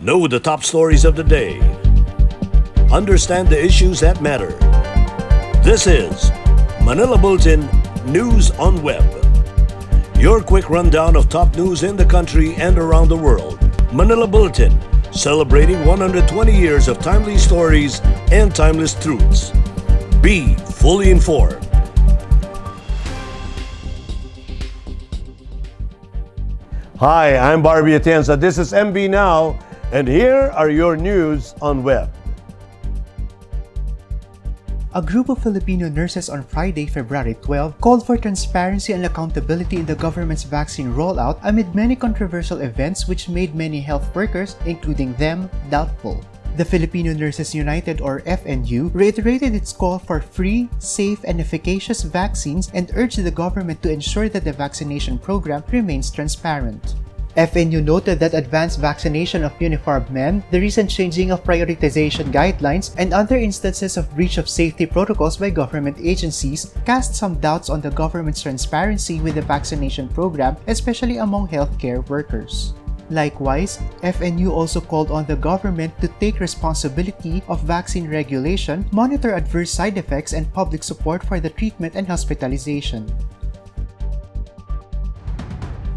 Know the top stories of the day. Understand the issues that matter. This is Manila Bulletin News on Web. Your quick rundown of top news in the country and around the world. Manila Bulletin, celebrating 120 years of timely stories and timeless truths. Be fully informed. Hi, I'm Barbie Atienza. This is MB Now, and here are your news on web. A group of Filipino nurses on Friday, February 12, called for transparency and accountability in the government's vaccine rollout amid many controversial events which made many health workers, including them, doubtful. The Filipino Nurses United, or FNU, reiterated its call for free, safe, and efficacious vaccines and urged the government to ensure that the vaccination program remains transparent. FNU noted that advanced vaccination of uniformed men, the recent changing of prioritization guidelines, and other instances of breach of safety protocols by government agencies cast some doubts on the government's transparency with the vaccination program, especially among healthcare workers. Likewise, FNU also called on the government to take responsibility of vaccine regulation, monitor adverse side effects, and public support for the treatment and hospitalization.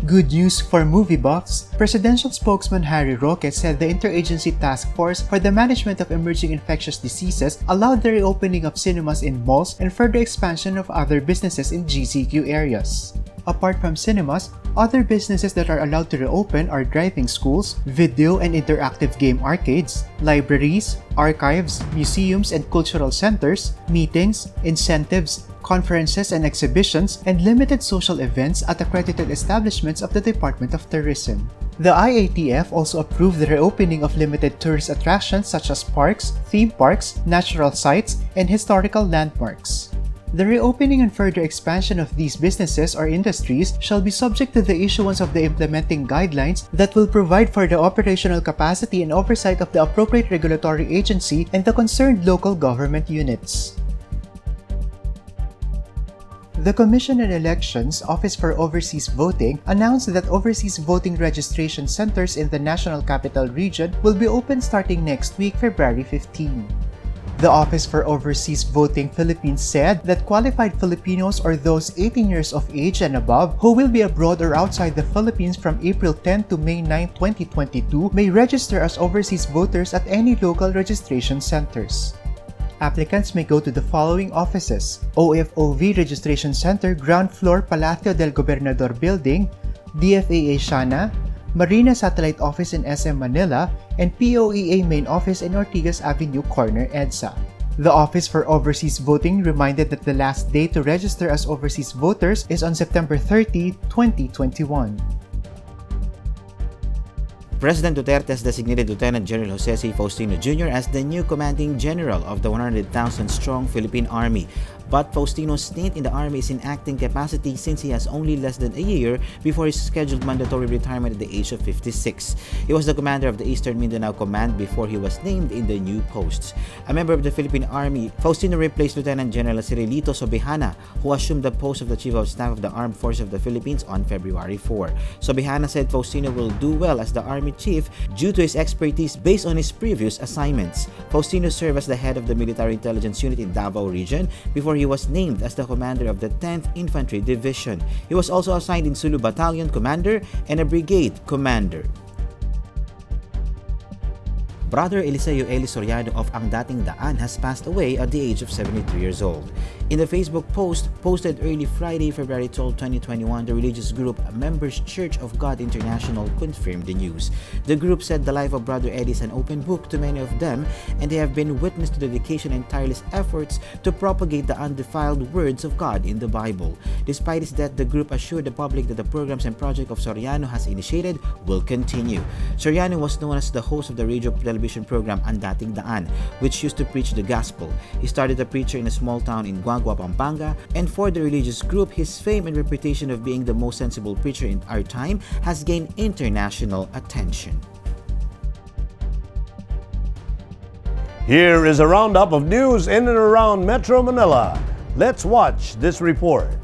Good news for movie buffs. Presidential spokesman Harry Roque said the Interagency Task Force for the Management of Emerging Infectious Diseases allowed the reopening of cinemas in malls and further expansion of other businesses in GCQ areas. Apart from cinemas, other businesses that are allowed to reopen are driving schools, video and interactive game arcades, libraries, archives, museums and cultural centers, meetings, incentives, conferences and exhibitions, and limited social events at accredited establishments of the Department of Tourism. The IATF also approved the reopening of limited tourist attractions such as parks, theme parks, natural sites, and historical landmarks. The reopening and further expansion of these businesses or industries shall be subject to the issuance of the implementing guidelines that will provide for the operational capacity and oversight of the appropriate regulatory agency and the concerned local government units. The Commission on Elections Office for Overseas Voting announced that overseas voting registration centers in the National Capital Region will be open starting next week, February 15. The Office for Overseas Voting Philippines said that qualified Filipinos or those 18 years of age and above who will be abroad or outside the Philippines from April 10 to May 9, 2022 may register as overseas voters at any local registration centers. Applicants may go to the following offices: OFOV Registration Center, Ground Floor, Palacio del Gobernador Building, DFAA Siana, Marina Satellite Office in SM Manila, and POEA Main Office in Ortigas Avenue Corner, EDSA. The Office for Overseas Voting reminded that the last day to register as overseas voters is on September 30, 2021. President Duterte has designated Lieutenant General Jose C. Faustino Jr. as the new commanding general of the 100,000-strong Philippine Army. But Faustino's stint in the Army is in acting capacity since he has only less than a year before his scheduled mandatory retirement at the age of 56. He was the commander of the Eastern Mindanao Command before he was named in the new posts. A member of the Philippine Army, Faustino replaced Lieutenant General Cirilito Sobihana, who assumed the post of the Chief of Staff of the Armed Forces of the Philippines on February 4. Sobihana said Faustino will do well as the Army Chief due to his expertise based on his previous assignments. Faustino served as the head of the Military Intelligence Unit in Davao Region before he was named as the commander of the 10th Infantry Division. He was also assigned in Sulu Battalion Commander and a Brigade Commander. Brother Eliseo Eli Soriano of Ang Dating Daan has passed away at the age of 73 years old. In the Facebook post posted early Friday, February 12, 2021, the religious group Members Church of God International confirmed the news. The group said the life of Brother Eli is an open book to many of them, and they have been witness to the dedication and tireless efforts to propagate the undefiled words of God in the Bible. Despite his death, the group assured the public that the programs and project of Soriano has initiated will continue. Soriano was known as the host of the radio television program Ang Dating Daan, which used to preach the gospel. He started a preacher in a small town in Guagua, Pampanga, and for the religious group, his fame and reputation of being the most sensible preacher in our time has gained international attention. Here is a roundup of news in and around Metro Manila. Let's watch this report.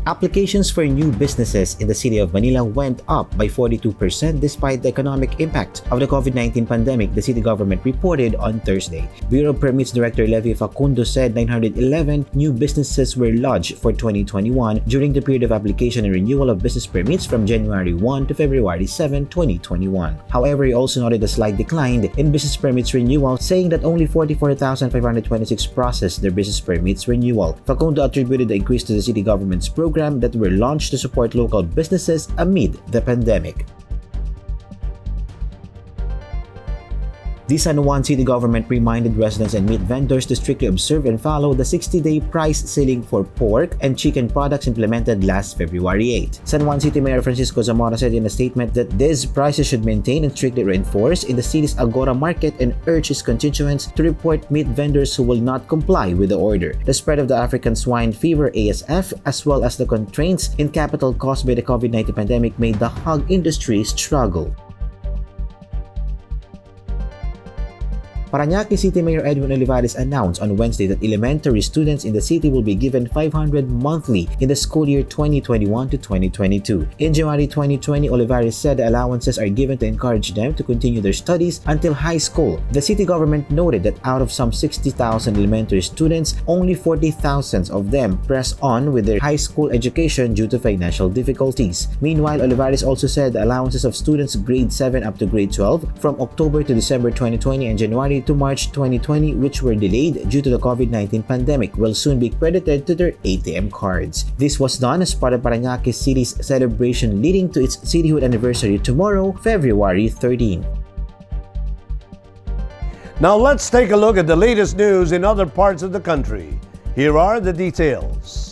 Applications for new businesses in the city of Manila went up by 42% despite the economic impact of the COVID-19 pandemic, the city government reported on Thursday. Bureau Permits Director Levi Facundo said 911 new businesses were lodged for 2021 during the period of application and renewal of business permits from January 1 to February 7, 2021. However, he also noted a slight decline in business permits renewal, saying that only 44,526 processed their business permits renewal. Facundo attributed the increase to the city government's program that were launched to support local businesses amid the pandemic. The San Juan City government reminded residents and meat vendors to strictly observe and follow the 60-day price ceiling for pork and chicken products implemented last February 8. San Juan City Mayor Francisco Zamora said in a statement that these prices should maintain and strictly reinforced in the city's Agora market and urged his constituents to report meat vendors who will not comply with the order. The spread of the African swine fever (ASF) as well as the constraints in capital caused by the COVID-19 pandemic made the hog industry struggle. Parañaque City Mayor Edwin Olivares announced on Wednesday that elementary students in the city will be given 500 monthly in the school year 2021 to 2022. In January 2020, Olivares said the allowances are given to encourage them to continue their studies until high school. The city government noted that out of some 60,000 elementary students, only 40,000 of them press on with their high school education due to financial difficulties. Meanwhile, Olivares also said the allowances of students grade 7 up to grade 12 from October to December 2020 and January to March 2020, which were delayed due to the COVID-19 pandemic, will soon be credited to their ATM cards. This was done as part of Parañaque City's celebration leading to its cityhood anniversary tomorrow, February 13. Now let's take a look at the latest news in other parts of the country. Here are the details.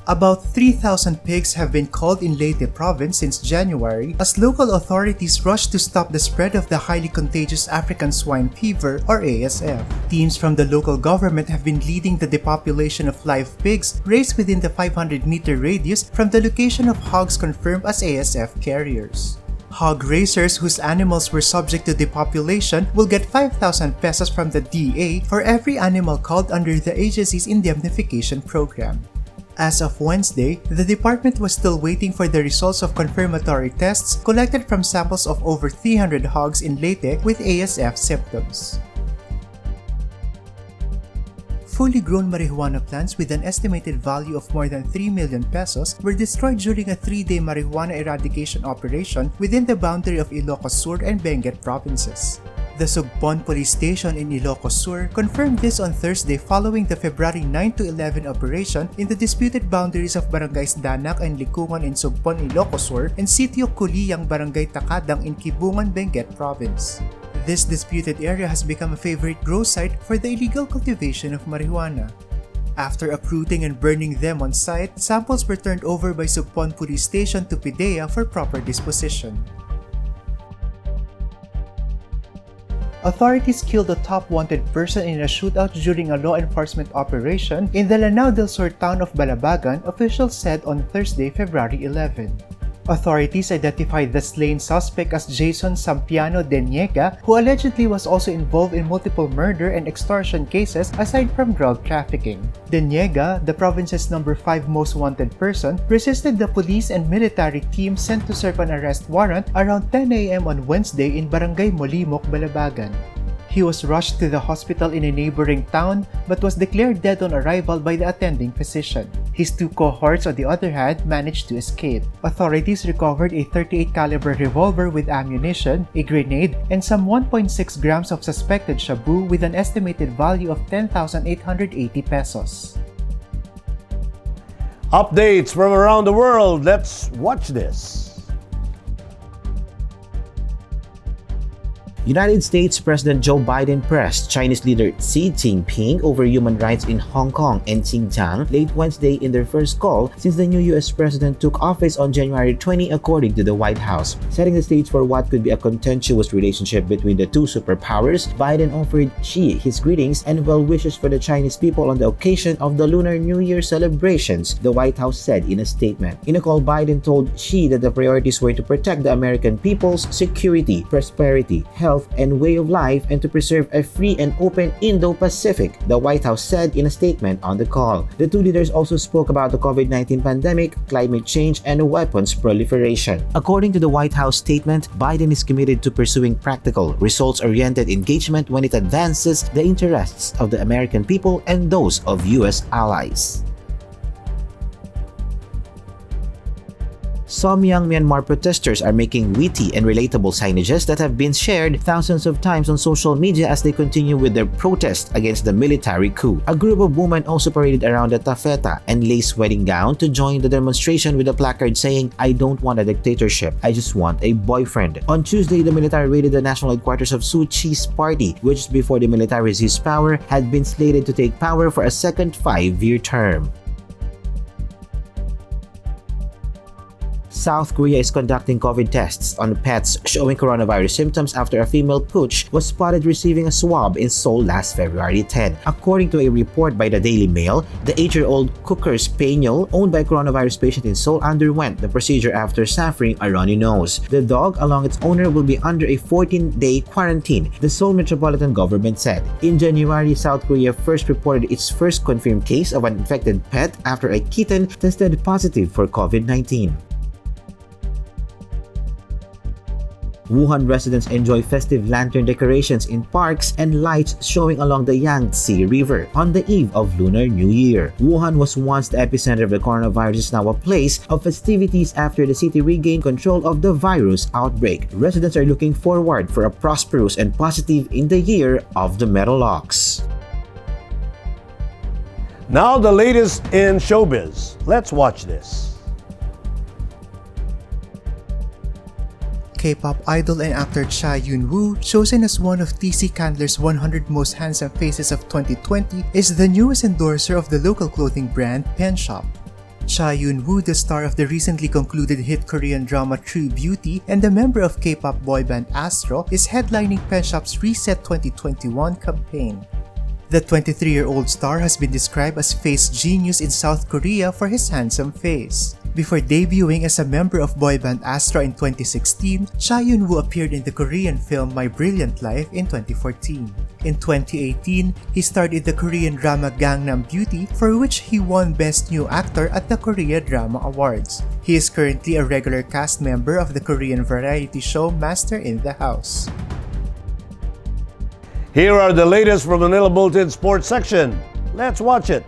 About 3,000 pigs have been culled in Leyte province since January as local authorities rush to stop the spread of the highly contagious African swine fever or ASF. Teams from the local government have been leading the depopulation of live pigs raised within the 500-meter radius from the location of hogs confirmed as ASF carriers. Hog raisers whose animals were subject to depopulation will get 5,000 pesos from the DA for every animal culled under the agency's indemnification program. As of Wednesday, the department was still waiting for the results of confirmatory tests collected from samples of over 300 hogs in Leyte with ASF symptoms. Fully grown marijuana plants with an estimated value of more than 3 million pesos were destroyed during a 3-day marijuana eradication operation within the boundary of Ilocos Sur and Benguet provinces. The Sugpon Police Station in Ilocos Sur confirmed this on Thursday following the February 9 to 11 operation in the disputed boundaries of Barangays Danak and Likungan in Sugpon, Ilocos Sur and Sitio Kuliyang Barangay Takadang in Kibungan, Benguet Province. This disputed area has become a favorite grow site for the illegal cultivation of marijuana. After uprooting and burning them on site, samples were turned over by Sugpon Police Station to PIDEA for proper disposition. Authorities killed a top wanted person in a shootout during a law enforcement operation in the Lanao del Sur town of Balabagan, officials said on Thursday, February 11. Authorities identified the slain suspect as Jason Sampiano de Niega, who allegedly was also involved in multiple murder and extortion cases aside from drug trafficking. De Niega, the province's number 5 most wanted person, resisted the police and military team sent to serve an arrest warrant around 10 a.m. on Wednesday in Barangay Molimok, Balabagan. He was rushed to the hospital in a neighboring town but was declared dead on arrival by the attending physician. His 2 cohorts, on the other hand, managed to escape. Authorities recovered a .38 caliber revolver with ammunition, a grenade, and some 1.6 grams of suspected shabu with an estimated value of 10,880 pesos. Updates from around the world. Let's watch this. United States President Joe Biden pressed Chinese leader Xi Jinping over human rights in Hong Kong and Xinjiang late Wednesday in their first call since the new US president took office on January 20, according to the White House. Setting the stage for what could be a contentious relationship between the two superpowers, Biden offered Xi his greetings and well wishes for the Chinese people on the occasion of the Lunar New Year celebrations, the White House said in a statement. In a call, Biden told Xi that the priorities were to protect the American people's security, prosperity, health, health and way of life and to preserve a free and open Indo-Pacific, the White House said in a statement on the call. The two leaders also spoke about the COVID-19 pandemic, climate change, and weapons proliferation. According to the White House statement, Biden is committed to pursuing practical, results-oriented engagement when it advances the interests of the American people and those of U.S. allies. Some young Myanmar protesters are making witty and relatable signages that have been shared thousands of times on social media as they continue with their protest against the military coup. A group of women also paraded around the taffeta and lace wedding gown to join the demonstration with a placard saying, "I don't want a dictatorship, I just want a boyfriend." On Tuesday, the military raided the national headquarters of Suu Kyi's party, which before the military seized power had been slated to take power for a second 5-year term. South Korea is conducting COVID tests on pets showing coronavirus symptoms after a female pooch was spotted receiving a swab in Seoul last February 10. According to a report by the Daily Mail, the 8-year-old Cooker's Spaniel, owned by a coronavirus patient in Seoul, underwent the procedure after suffering a runny nose. The dog, along its owner, will be under a 14-day quarantine, the Seoul Metropolitan Government said. In January, South Korea first reported its first confirmed case of an infected pet after a kitten tested positive for COVID-19. Wuhan residents enjoy festive lantern decorations in parks and lights showing along the Yangtze River on the eve of Lunar New Year. Wuhan was once the epicenter of the coronavirus, is now a place of festivities after the city regained control of the virus outbreak. Residents are looking forward for a prosperous and positive in the year of the metal ox. Now the latest in showbiz. Let's watch this. K-pop idol and actor Cha Eun-Woo, chosen as one of TC Candler's 100 Most Handsome Faces of 2020, is the newest endorser of the local clothing brand Pen Shop. Cha Eun-Woo, the star of the recently concluded hit Korean drama True Beauty and a member of K-pop boy band Astro, is headlining Pen Shop's Reset 2021 campaign. The 23-year-old star has been described as face genius in South Korea for his handsome face. Before debuting as a member of boy band Astra in 2016, Cha Eun-Woo appeared in the Korean film My Brilliant Life in 2014. In 2018, he starred in the Korean drama Gangnam Beauty, for which he won Best New Actor at the Korea Drama Awards. He is currently a regular cast member of the Korean variety show Master in the House. Here are the latest from Manila Bulletin Sports section. Let's watch it.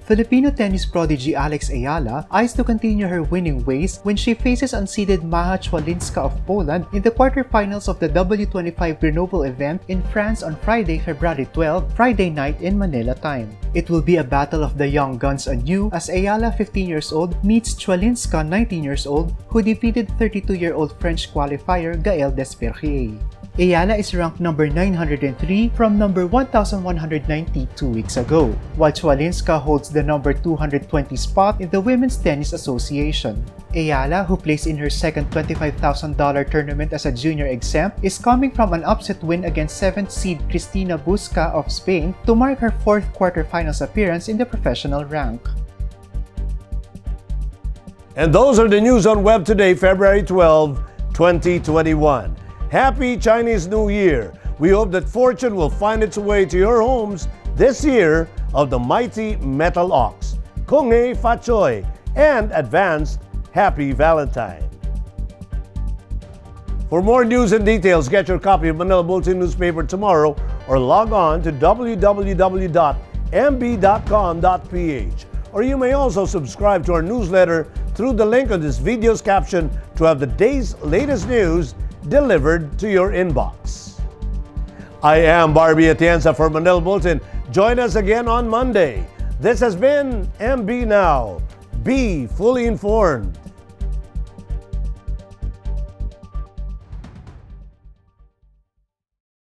Filipino tennis prodigy Alex Eala eyes to continue her winning ways when she faces unseeded Maja Chwalinska of Poland in the quarterfinals of the W25 Grenoble event in France on Friday, February 12, Friday night in Manila time. It will be a battle of the young guns anew as Eala, 15 years old, meets Chwalinska, 19 years old, who defeated 32-year-old French qualifier Gaël Desperrier. Eala is ranked number 903 from number 1,190 2 weeks ago, while Chwalinska holds the number 220 spot in the Women's Tennis Association. Eala, who plays in her second $25,000 tournament as a junior exempt, is coming from an upset win against 7th seed Cristina Busca of Spain to mark her 4th quarterfinals appearance in the professional rank. And those are the news on Web today, February 12, 2021. Happy Chinese New Year! We hope that fortune will find its way to your homes this year of the mighty metal ox. Kung Hei Fa Choi and advanced Happy Valentine. For more news and details, get your copy of Manila Bulletin newspaper tomorrow or log on to www.mb.com.ph. Or you may also subscribe to our newsletter through the link on this video's caption to have the day's latest news delivered to your inbox. I am Barbie Atienza for Manila Bulletin. Join us again on Monday. This has been MB Now. Be fully informed.